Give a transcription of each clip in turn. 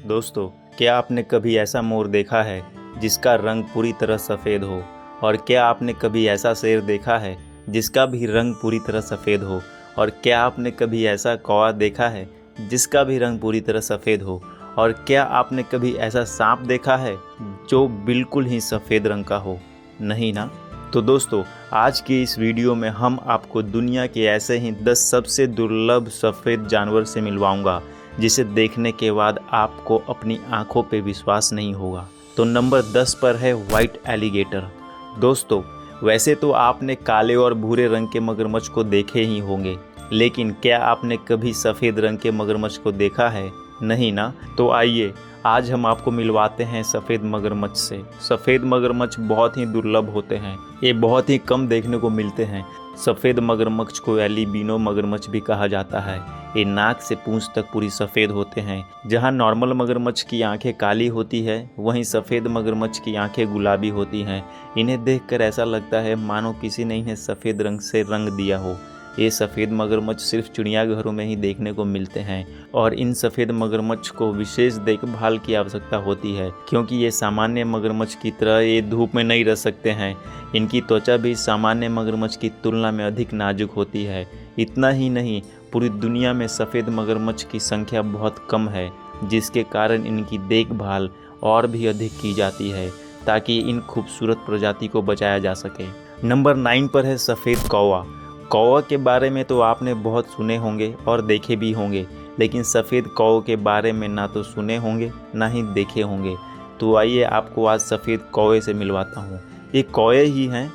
दोस्तों, क्या आपने कभी ऐसा मोर देखा है जिसका रंग पूरी तरह सफ़ेद हो? और क्या आपने कभी ऐसा शेर देखा है जिसका भी रंग पूरी तरह सफ़ेद हो? और क्या आपने कभी ऐसा कौवा देखा है जिसका भी रंग पूरी तरह सफ़ेद हो? और क्या आपने कभी ऐसा सांप देखा है जो बिल्कुल ही सफ़ेद रंग का हो? नहीं ना? तो दोस्तों, आज की इस वीडियो में हम आपको दुनिया के ऐसे ही 10 सबसे दुर्लभ सफ़ेद जानवर से मिलवाऊंगा जिसे देखने के बाद आपको अपनी आंखों पे विश्वास नहीं होगा। तो नंबर 10 पर है व्हाइट एलिगेटर। दोस्तों, वैसे तो आपने काले और भूरे रंग के मगरमच्छ को देखे ही होंगे, लेकिन क्या आपने कभी सफ़ेद रंग के मगरमच्छ को देखा है? नहीं ना? तो आइए आज हम आपको मिलवाते हैं सफ़ेद मगरमच्छ से। सफ़ेद मगरमच्छ बहुत ही दुर्लभ होते हैं, ये बहुत ही कम देखने को मिलते हैं। सफ़ेद मगरमच्छ को एल्बिनो मगरमच्छ भी कहा जाता है। ये नाक से पूंछ तक पूरी सफ़ेद होते हैं। जहां नॉर्मल मगरमच्छ की आंखें काली होती है, वहीं सफ़ेद मगरमच्छ की आंखें गुलाबी होती हैं। इन्हें देखकर ऐसा लगता है मानो किसी ने इन्हें सफ़ेद रंग से रंग दिया हो। ये सफ़ेद मगरमच्छ सिर्फ चिड़ियाघरों में ही देखने को मिलते हैं और इन सफ़ेद मगरमच्छ को विशेष देखभाल की आवश्यकता होती है, क्योंकि ये सामान्य मगरमच्छ की तरह ये धूप में नहीं रह सकते हैं। इनकी त्वचा भी सामान्य मगरमच्छ की तुलना में अधिक नाजुक होती है। इतना ही नहीं, पूरी दुनिया में सफ़ेद मगरमच्छ की संख्या बहुत कम है, जिसके कारण इनकी देखभाल और भी अधिक की जाती है ताकि इन खूबसूरत प्रजाति को बचाया जा सके। नंबर 9 पर है सफ़ेद कौवा। कौवा के बारे में तो आपने बहुत सुने होंगे और देखे भी होंगे, लेकिन सफ़ेद कौवे के बारे में ना तो सुने होंगे ना ही देखे होंगे। तो आइए आपको आज सफ़ेद कौवे से मिलवाता हूँ। ये कौवे ही हैं,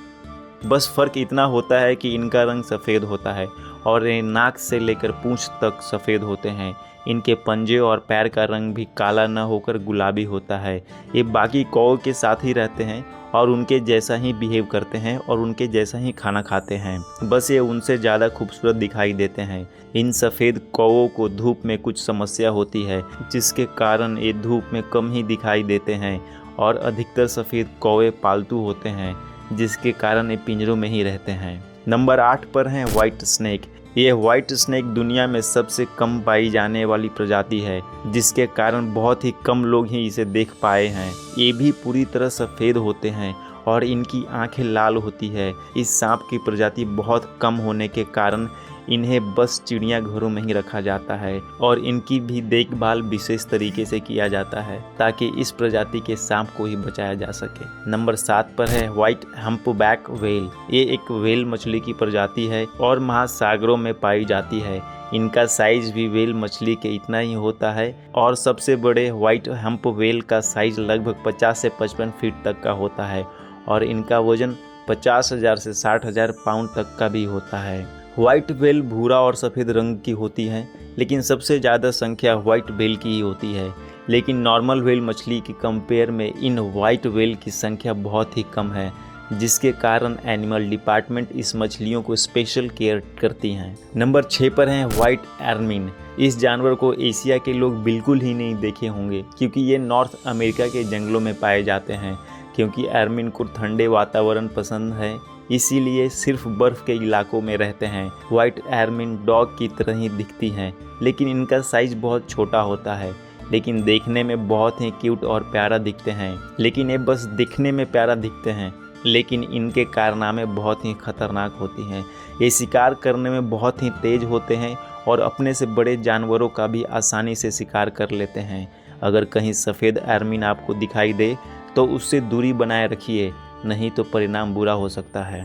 बस फ़र्क इतना होता है कि इनका रंग सफ़ेद होता है और ये नाक से लेकर पूंछ तक सफ़ेद होते हैं। इनके पंजे और पैर का रंग भी काला न होकर गुलाबी होता है। ये बाकी कौवे के साथ ही रहते हैं और उनके जैसा ही बिहेव करते हैं और उनके जैसा ही खाना खाते हैं, बस ये उनसे ज़्यादा खूबसूरत दिखाई देते हैं। इन सफ़ेद कौवों को धूप में कुछ समस्या होती है, जिसके कारण ये धूप में कम ही दिखाई देते हैं और अधिकतर सफ़ेद कौवे पालतू होते हैं, जिसके कारण ये पिंजरों में ही रहते हैं। नंबर 8 पर हैं व्हाइट स्नेक। ये व्हाइट स्नेक दुनिया में सबसे कम पाई जाने वाली प्रजाति है, जिसके कारण बहुत ही कम लोग ही इसे देख पाए हैं। ये भी पूरी तरह सफ़ेद होते हैं और इनकी आंखें लाल होती है। इस सांप की प्रजाति बहुत कम होने के कारण इन्हें बस चिड़ियाघरों में ही रखा जाता है और इनकी भी देखभाल विशेष तरीके से किया जाता है ताकि इस प्रजाति के सांप को ही बचाया जा सके। नंबर 7 पर है व्हाइट हम्पबैक व्हेल। ये एक व्हेल मछली की प्रजाति है और महासागरों में पाई जाती है। इनका साइज भी व्हेल मछली के इतना ही होता है और सबसे बड़े व्हाइट हम्प व्हेल का साइज लगभग 50 से 55 फीट तक का होता है और इनका वजन 50,000 से 60,000 पाउंड तक का भी होता है। व्हाइट व्हेल भूरा और सफ़ेद रंग की होती हैं, लेकिन सबसे ज़्यादा संख्या व्हाइट व्हेल की ही होती है। लेकिन नॉर्मल व्हेल मछली की कंपेयर में इन व्हाइट व्हेल की संख्या बहुत ही कम है, जिसके कारण एनिमल डिपार्टमेंट इस मछलियों को स्पेशल केयर करती हैं। नंबर 6 पर हैं व्हाइट एरमिन। इस जानवर को एशिया के लोग बिल्कुल ही नहीं देखे होंगे, क्योंकि ये नॉर्थ अमेरिका के जंगलों में पाए जाते हैं। क्योंकि एरमिन को ठंडे वातावरण पसंद है, इसीलिए सिर्फ बर्फ़ के इलाकों में रहते हैं। व्हाइट एरमिन डॉग की तरह ही दिखती हैं, लेकिन इनका साइज़ बहुत छोटा होता है, लेकिन देखने में बहुत ही क्यूट और प्यारा दिखते हैं। लेकिन ये बस दिखने में प्यारा दिखते हैं, लेकिन इनके कारनामे बहुत ही खतरनाक होती हैं। ये शिकार करने में बहुत ही तेज़ होते हैं और अपने से बड़े जानवरों का भी आसानी से शिकार कर लेते हैं। अगर कहीं सफ़ेद एरमिन आपको दिखाई दे तो उससे दूरी बनाए रखिए, नहीं तो परिणाम बुरा हो सकता है।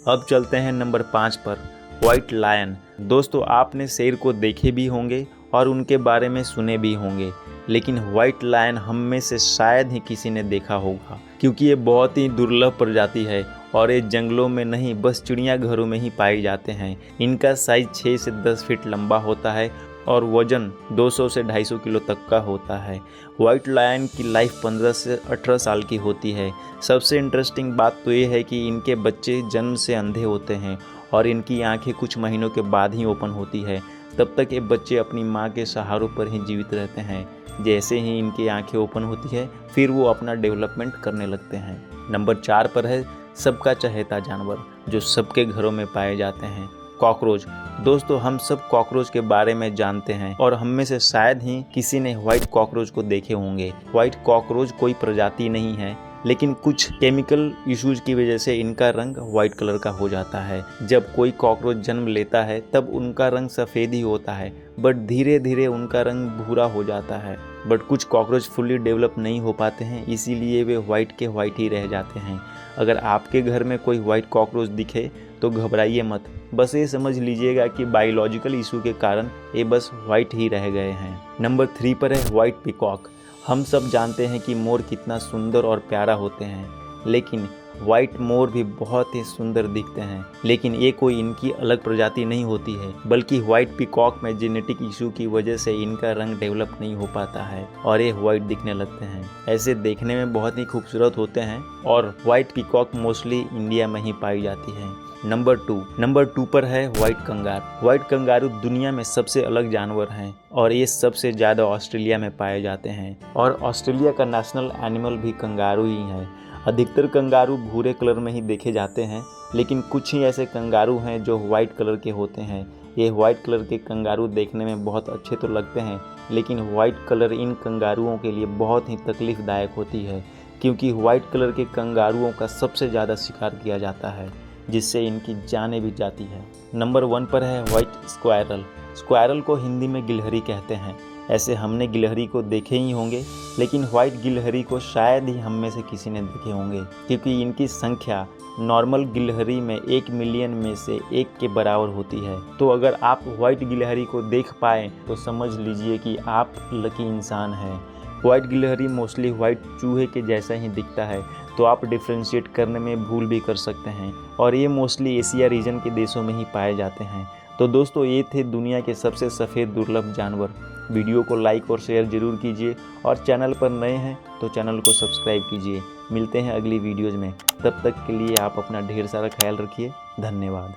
अब चलते हैं नंबर 5 पर, व्हाइट लायन। दोस्तों, आपने शेर को देखे भी होंगे और उनके बारे में सुने भी होंगे, लेकिन व्हाइट लायन हम में से शायद ही किसी ने देखा होगा, क्योंकि ये बहुत ही दुर्लभ प्रजाति है और ये जंगलों में नहीं बस चिड़ियाघरों में ही पाए जाते हैं। इनका साइज 6 से 10 फीट लंबा होता है और वज़न 200 से 250 किलो तक का होता है। व्हाइट लायन की लाइफ 15 से 18 साल की होती है। सबसे इंटरेस्टिंग बात तो ये है कि इनके बच्चे जन्म से अंधे होते हैं और इनकी आंखें कुछ महीनों के बाद ही ओपन होती है। तब तक ये बच्चे अपनी माँ के सहारों पर ही जीवित रहते हैं। जैसे ही इनकी आंखें ओपन होती है, फिर वो अपना डेवलपमेंट करने लगते हैं। नंबर 4 पर है सबका चहेता जानवर, जो सबके घरों में पाए जाते हैं, कॉकरोच। दोस्तों हम सब कॉकरोच के बारे में जानते हैं और हम में से शायद ही किसी ने व्हाइट कॉकरोच को देखे होंगे। व्हाइट कॉकरोच कोई प्रजाति नहीं है, लेकिन कुछ केमिकल इश्यूज की वजह से इनका रंग व्हाइट कलर का हो जाता है। जब कोई कॉकरोच जन्म लेता है तब उनका रंग सफ़ेद ही होता है, बट धीरे धीरे उनका रंग भूरा हो जाता है। बट कुछ कॉकरोच फुल्ली डेवलप नहीं हो पाते हैं, इसीलिए वे व्हाइट के व्हाइट ही रह जाते हैं। अगर आपके घर में कोई व्हाइट कॉकरोच दिखे तो घबराइए मत, बस ये समझ लीजिएगा कि बायोलॉजिकल इशू के कारण ये बस व्हाइट ही रह गए हैं। नंबर 3 पर है व्हाइट पीकॉक। हम सब जानते हैं कि मोर कितना सुंदर और प्यारा होते हैं, लेकिन व्हाइट मोर भी बहुत ही सुंदर दिखते हैं। लेकिन ये कोई इनकी अलग प्रजाति नहीं होती है, बल्कि व्हाइट पीकॉक में जेनेटिक इशू की वजह से इनका रंग डेवलप नहीं हो पाता है और ये व्हाइट दिखने लगते हैं। ऐसे देखने में बहुत ही खूबसूरत होते हैं और व्हाइट पीकॉक मोस्टली इंडिया में ही पाई जाती है। नंबर 2 पर है व्हाइट कंगारू। व्हाइट कंगारू दुनिया में सबसे अलग जानवर हैं और ये सबसे ज़्यादा ऑस्ट्रेलिया में पाए जाते हैं और ऑस्ट्रेलिया का नेशनल एनिमल भी कंगारू ही है। अधिकतर कंगारू भूरे कलर में ही देखे जाते हैं, लेकिन कुछ ही ऐसे कंगारू हैं जो व्हाइट कलर के होते हैं। ये व्हाइट कलर के कंगारू देखने में बहुत अच्छे तो लगते हैं, लेकिन व्हाइट कलर इन कंगारुओं के लिए बहुत ही तकलीफ़दायक होती है, क्योंकि व्हाइट कलर के कंगारुओं का सबसे ज़्यादा शिकार किया जाता है, जिससे इनकी जानें भी जाती है। नंबर 1 पर है व्हाइट स्क्वायरल। स्क्वायरल को हिंदी में गिलहरी कहते हैं। ऐसे हमने गिलहरी को देखे ही होंगे, लेकिन व्हाइट गिलहरी को शायद ही हम में से किसी ने देखे होंगे, क्योंकि इनकी संख्या नॉर्मल गिलहरी में 1 मिलियन में से 1 के बराबर होती है। तो अगर आप व्हाइट गिलहरी को देख पाएँ तो समझ लीजिए कि आप लकी इंसान हैं। व्हाइट गिलहरी मोस्टली व्हाइट चूहे के जैसा ही दिखता है, तो आप डिफ्रेंशिएट करने में भूल भी कर सकते हैं और ये मोस्टली एशिया रीजन के देशों में ही पाए जाते हैं। तो दोस्तों ये थे दुनिया के सबसे सफ़ेद दुर्लभ जानवर। वीडियो को लाइक और शेयर ज़रूर कीजिए और चैनल पर नए हैं तो चैनल को सब्सक्राइब कीजिए। मिलते हैं अगली वीडियोज़ में, तब तक के लिए आप अपना ढेर सारा ख्याल रखिए। धन्यवाद।